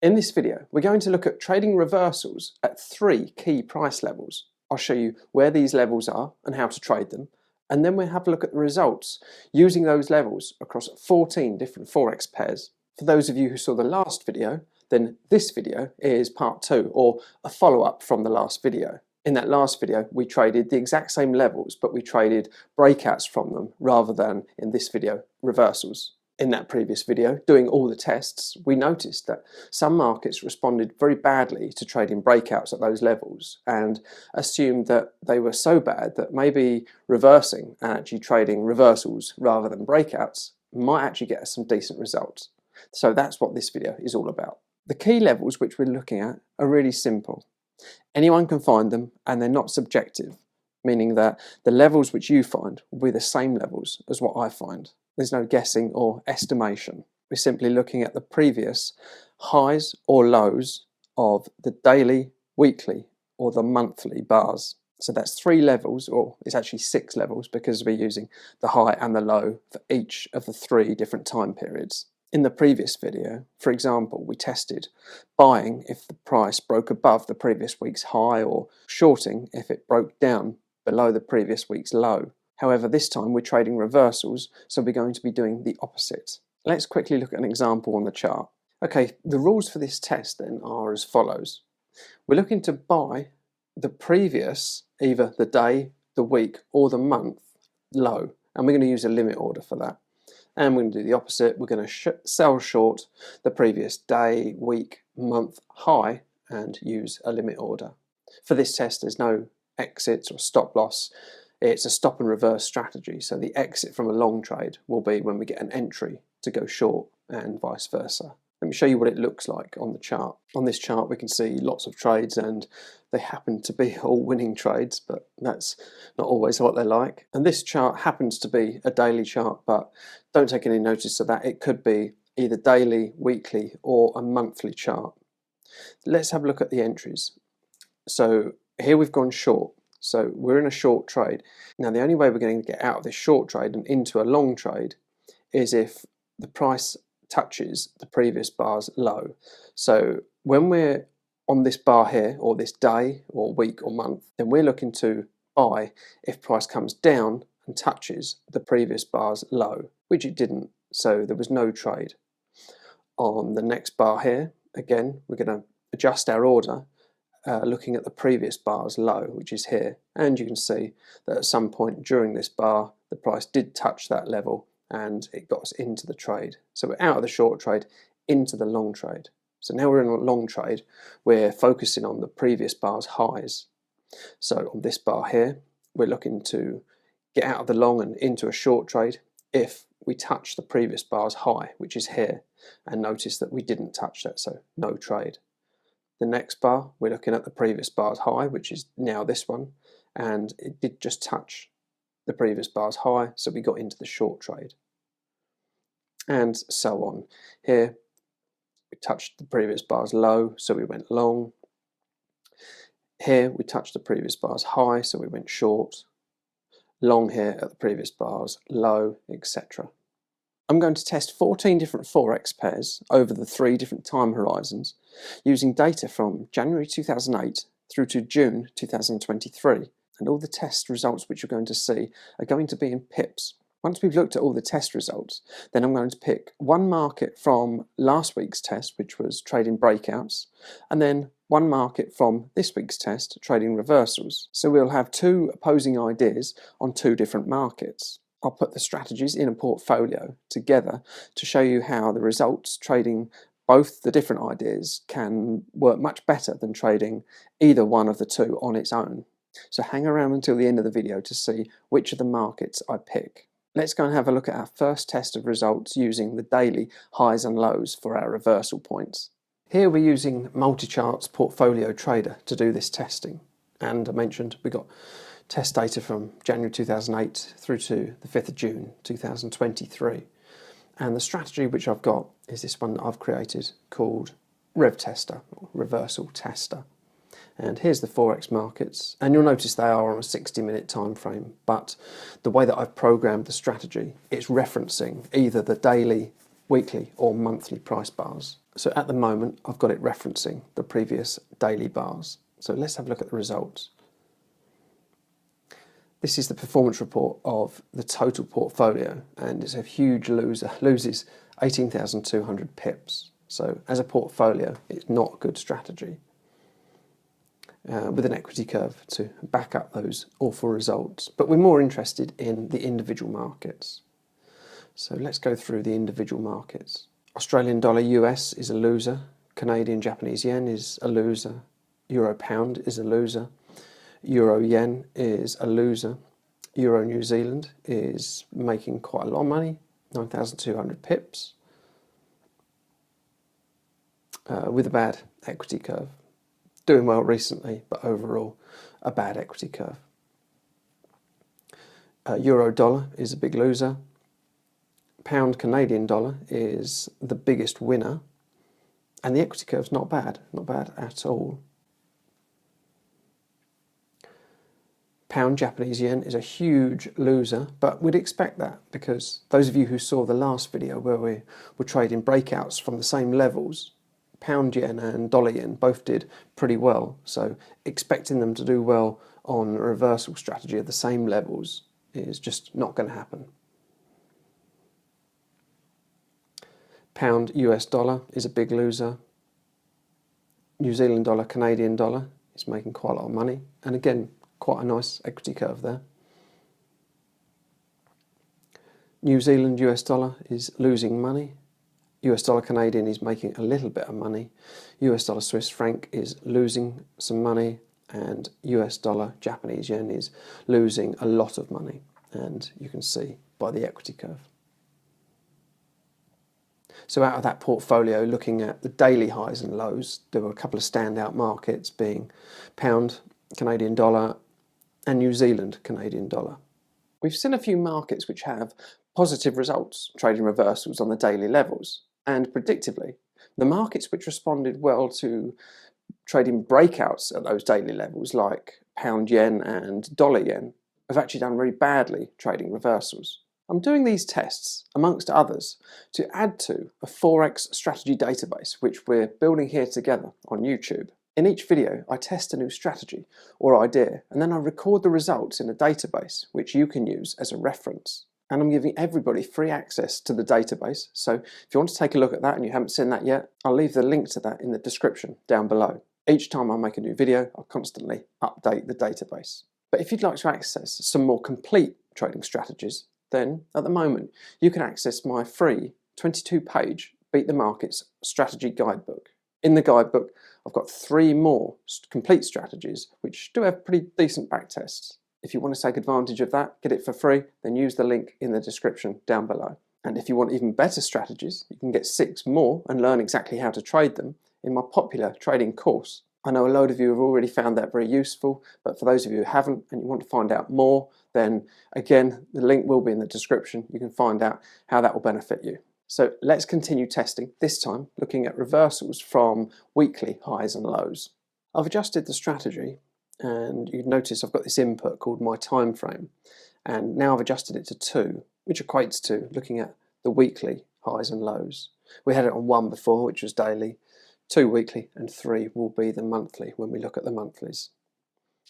In this video, we're going to look at trading reversals at 3 key price levels. I'll show you where these levels are and how to trade them, and then we'll have a look at the results using those levels across 14 different Forex pairs. For those of you who saw the last video, then this video is part 2, or a follow-up from the last video. In that last video, we traded the exact same levels, but we traded breakouts from them rather than, in this video, reversals. In that previous video, doing all the tests, we noticed that some markets responded very badly to trading breakouts at those levels and assumed that they were so bad that maybe reversing and actually trading reversals rather than breakouts might actually get us some decent results. So that's what this video is all about. The key levels which we're looking at are really simple. Anyone can find them and they're not subjective, meaning that the levels which you find will be the same levels as what I find. There's no guessing or estimation. We're simply looking at the previous highs or lows of the daily, weekly, or the monthly bars. So that's 3 levels, or it's actually 6 levels because we're using the high and the low for each of the 3 different time periods. In the previous video, for example, we tested buying if the price broke above the previous week's high, or shorting if it broke down below the previous week's low. However, this time we're trading reversals, so we're going to be doing the opposite. Let's quickly look at an example on the chart. Okay, the rules for this test then are as follows. We're looking to buy the previous, either the day, the week, or the month low, and we're going to use a limit order for that. And we're going to do the opposite. We're going to sell short the previous day, week, month high and use a limit order. For this test, there's no exits or stop loss. It's a stop and reverse strategy, so the exit from a long trade will be when we get an entry to go short and vice versa. Let me show you what it looks like on the chart. On this chart we can see lots of trades and they happen to be all winning trades, but that's not always what they're like. And this chart happens to be a daily chart, but don't take any notice of that. It could be either daily, weekly, or a monthly chart. Let's have a look at the entries. So here we've gone short. So we're in a short trade. Now the only way we're going to get out of this short trade and into a long trade is if the price touches the previous bar's low. So when we're on this bar here, or this day or week or month, then we're looking to buy if price comes down and touches the previous bar's low, which it didn't, so there was no trade. On the next bar here, again, we're going to adjust our order looking at the previous bar's low, which is here, and you can see that at some point during this bar the price did touch that level and it got us into the trade. So we're out of the short trade into the long trade. So now we're in a long trade, we're focusing on the previous bar's highs. So on this bar here we're looking to get out of the long and into a short trade if we touch the previous bar's high, which is here, and notice that we didn't touch that, so no trade. The next bar, we're looking at the previous bar's high, which is now this one, and it did just touch the previous bar's high, so we got into the short trade. And so on. Here, we touched the previous bar's low, so we went long. Here, we touched the previous bar's high, so we went short. Long here at the previous bar's low, etc. I'm going to test 14 different Forex pairs over the 3 different time horizons using data from January 2008 through to June 2023, and all the test results which you're going to see are going to be in pips. Once we've looked at all the test results, then I'm going to pick one market from last week's test, which was trading breakouts, and then one market from this week's test, trading reversals. So we'll have 2 opposing ideas on 2 different markets. I'll put the strategies in a portfolio together to show you how the results trading both the different ideas can work much better than trading either one of the 2 on its own. So hang around until the end of the video to see which of the markets I pick. Let's go and have a look at our first test of results using the daily highs and lows for our reversal points. Here we're using MultiCharts Portfolio Trader to do this testing, and I mentioned we got test data from January 2008 through to the 5th of June 2023. And the strategy which I've got is this one that I've created called Rev Tester, or Reversal Tester. And here's the Forex markets, and you'll notice they are on a 60-minute time frame, but the way that I've programmed the strategy, it's referencing either the daily, weekly or monthly price bars. So at the moment, I've got it referencing the previous daily bars. So let's have a look at the results. This is the performance report of the total portfolio, and it's a huge loser, loses 18,200 pips. So as a portfolio, it's not a good strategy with an equity curve to back up those awful results. But we're more interested in the individual markets. So let's go through the individual markets. Australian dollar US is a loser, Canadian Japanese yen is a loser, Euro pound is a loser, Euro yen is a loser, Euro New Zealand is making quite a lot of money, 9,200 pips, with a bad equity curve. Doing well recently, but overall a bad equity curve. Euro dollar is a big loser. Pound Canadian dollar is the biggest winner, and the equity curve's not bad at all. Pound Japanese yen is a huge loser, but we'd expect that because those of you who saw the last video where we were trading breakouts from the same levels, pound yen and dollar yen both did pretty well, so expecting them to do well on a reversal strategy at the same levels is just not going to happen. Pound US dollar is a big loser. New Zealand dollar, Canadian dollar is making quite a lot of money, and again, quite a nice equity curve there. New Zealand US dollar is losing money. US dollar Canadian is making a little bit of money. US dollar Swiss franc is losing some money, and US dollar Japanese yen is losing a lot of money, and you can see by the equity curve. So out of that portfolio, looking at the daily highs and lows, there were a couple of standout markets being pound Canadian dollar and New Zealand Canadian dollar. We've seen a few markets which have positive results, trading reversals on the daily levels, and predictably, the markets which responded well to trading breakouts at those daily levels, like pound yen and dollar yen, have actually done really badly trading reversals. I'm doing these tests, amongst others, to add to a Forex strategy database which we're building here together on YouTube. In each video, I test a new strategy or idea, and then I record the results in a database which you can use as a reference. And I'm giving everybody free access to the database, so if you want to take a look at that and you haven't seen that yet, I'll leave the link to that in the description down below. Each time I make a new video, I'll constantly update the database. But if you'd like to access some more complete trading strategies, then at the moment you can access my free 22-page Beat the Markets strategy guidebook. In the guidebook, I've got 3 more complete strategies which do have pretty decent backtests. If you want to take advantage of that, get it for free, then use the link in the description down below. And if you want even better strategies, you can get 6 more and learn exactly how to trade them in my popular trading course. I know a load of you have already found that very useful, but for those of you who haven't and you want to find out more, then again, the link will be in the description. You can find out how that will benefit you. So let's continue testing, this time looking at reversals from weekly highs and lows. I've adjusted the strategy, and you'd notice I've got this input called my time frame, and now I've adjusted it to 2, which equates to looking at the weekly highs and lows. We had it on 1 before, which was daily, 2 weekly, and 3 will be the monthly when we look at the monthlies.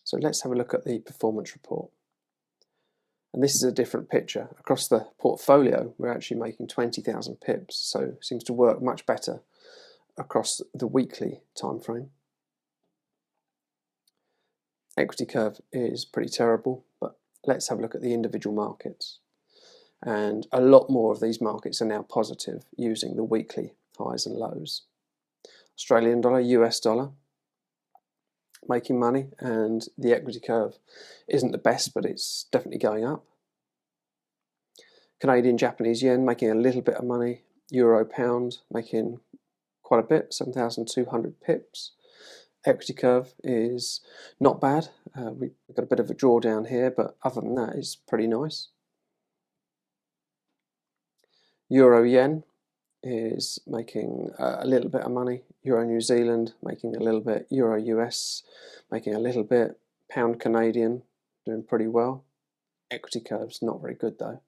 So let's have a look at the performance report. And this is a different picture. Across the portfolio, we're actually making 20,000 pips, so it seems to work much better across the weekly time frame. Equity curve is pretty terrible, but let's have a look at the individual markets. And a lot more of these markets are now positive using the weekly highs and lows. Australian dollar, US dollar, making money, and the equity curve isn't the best, but it's definitely going up. Canadian Japanese yen making a little bit of money. Euro pound making quite a bit, 7,200 pips. Equity curve is not bad. We've got a bit of a drawdown here, but other than that, it's pretty nice. Euro yen is making a little bit of money. Euro New Zealand making a little bit. Euro US making a little bit. Pound Canadian doing pretty well. Equity curve's not very good though.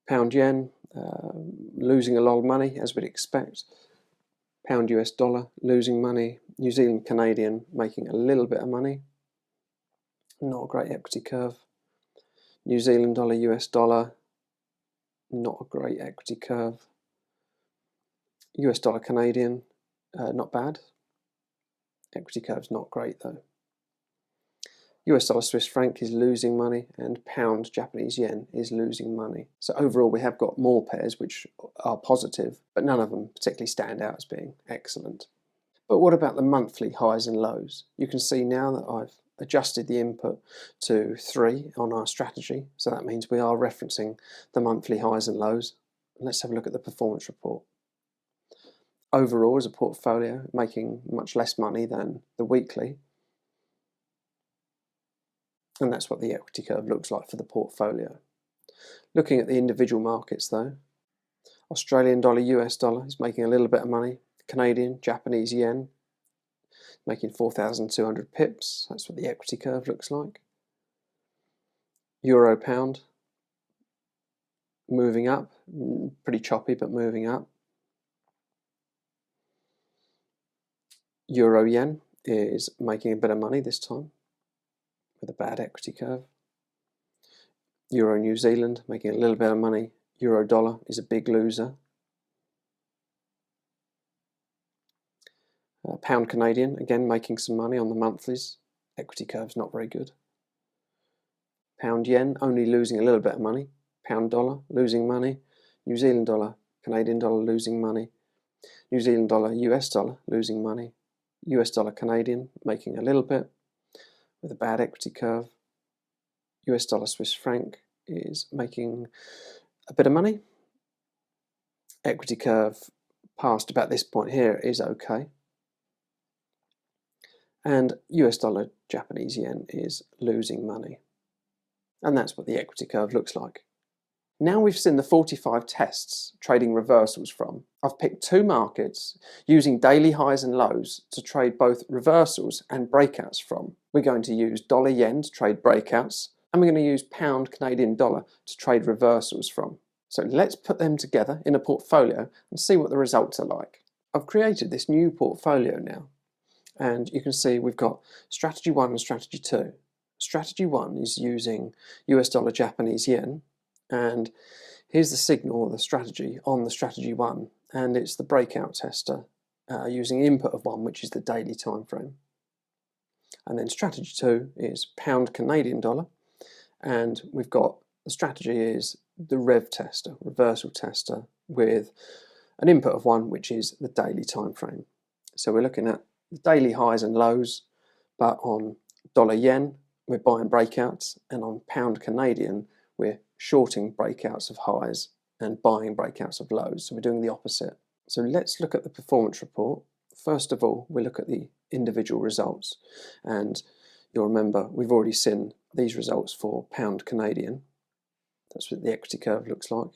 Pound yen losing a lot of money, as we'd expect. Pound US dollar losing money. New Zealand Canadian making a little bit of money. Not a great equity curve. New Zealand dollar US dollar, not a great equity curve. US dollar Canadian, not bad. Equity curve's not great though. US dollar Swiss franc is losing money, and pound Japanese yen is losing money. So overall we have got more pairs which are positive, but none of them particularly stand out as being excellent. But what about the monthly highs and lows? You can see now that I've adjusted the input to 3 on our strategy, so that means we are referencing the monthly highs and lows. Let's have a look at the performance report. Overall, as a portfolio, making much less money than the weekly, and that's what the equity curve looks like for the portfolio. Looking at the individual markets though, Australian dollar, US dollar is making a little bit of money. Canadian, Japanese yen, making 4,200 pips. That's what the equity curve looks like. Euro pound, moving up, pretty choppy but moving up. Euro yen is making a bit of money this time with a bad equity curve. Euro New Zealand making a little bit of money. Euro dollar is a big loser. Pound Canadian, again making some money on the monthlies. Equity curve's not very good. Pound yen only losing a little bit of money. Pound dollar losing money. New Zealand dollar, Canadian dollar losing money. New Zealand dollar, US dollar losing money. US dollar Canadian making a little bit with a bad equity curve. US dollar Swiss franc is making a bit of money. Equity curve past about this point here is okay. And US dollar Japanese yen is losing money. And that's what the equity curve looks like. Now we've seen the 45 tests trading reversals from, I've picked 2 markets using daily highs and lows to trade both reversals and breakouts from. We're going to use dollar yen to trade breakouts, and we're going to use pound Canadian dollar to trade reversals from. So let's put them together in a portfolio and see what the results are like. I've created this new portfolio now, and you can see we've got strategy 1 and strategy 2. Strategy 1 is using US dollar Japanese yen, and here's the signal or the strategy on the strategy 1, and it's the breakout tester using input of 1, which is the daily time frame. And then strategy 2 is pound Canadian dollar, and we've got the strategy is the rev tester, reversal tester, with an input of 1, which is the daily time frame. So we're looking at the daily highs and lows, but on dollar yen we're buying breakouts, and on pound Canadian we're shorting breakouts of highs and buying breakouts of lows. So we're doing the opposite. So let's look at the performance report. First of all, we look at the individual results, and you'll remember we've already seen these results for pound Canadian. That's what the equity curve looks like.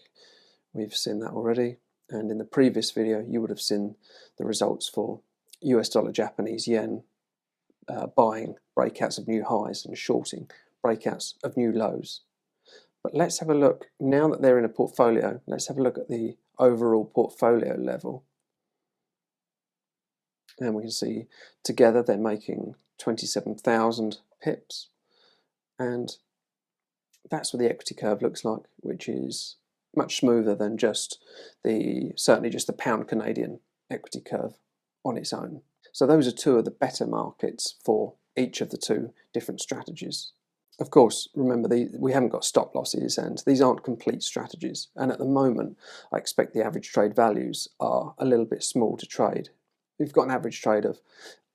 We've seen that already, and in the previous video you would have seen the results for US dollar Japanese yen, buying breakouts of new highs and shorting breakouts of new lows. But let's have a look, now that they're in a portfolio, let's have a look at the overall portfolio level. And we can see together they're making 27,000 pips, and that's what the equity curve looks like, which is much smoother than certainly just the pound Canadian equity curve on its own. So those are 2 of the better markets for each of the 2 different strategies. Of course, remember we haven't got stop losses, and these aren't complete strategies, and at the moment I expect the average trade values are a little bit small to trade. We've got an average trade of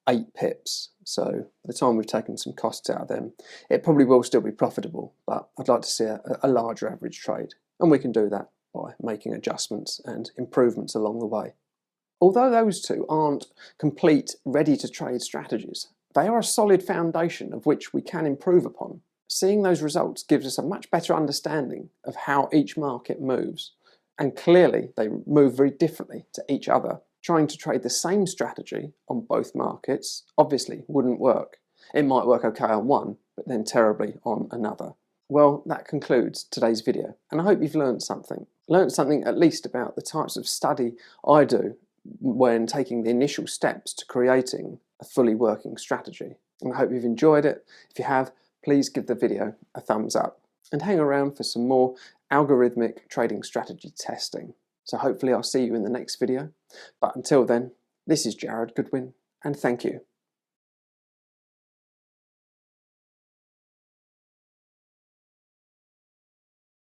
8 pips, so by the time we've taken some costs out of them, it probably will still be profitable, but I'd like to see a larger average trade, and we can do that by making adjustments and improvements along the way. Although those 2 aren't complete, ready-to-trade strategies, they are a solid foundation of which we can improve upon. Seeing those results gives us a much better understanding of how each market moves, and clearly they move very differently to each other. Trying to trade the same strategy on both markets obviously wouldn't work. It might work okay on one, but then terribly on another. Well, that concludes today's video, and I hope you've learned something. Learned something at least about the types of study I do when taking the initial steps to creating a fully working strategy. And I hope you've enjoyed it. If you have, please give the video a thumbs up and hang around for some more algorithmic trading strategy testing. So hopefully I'll see you in the next video. But until then, this is Jared Goodwin, and thank you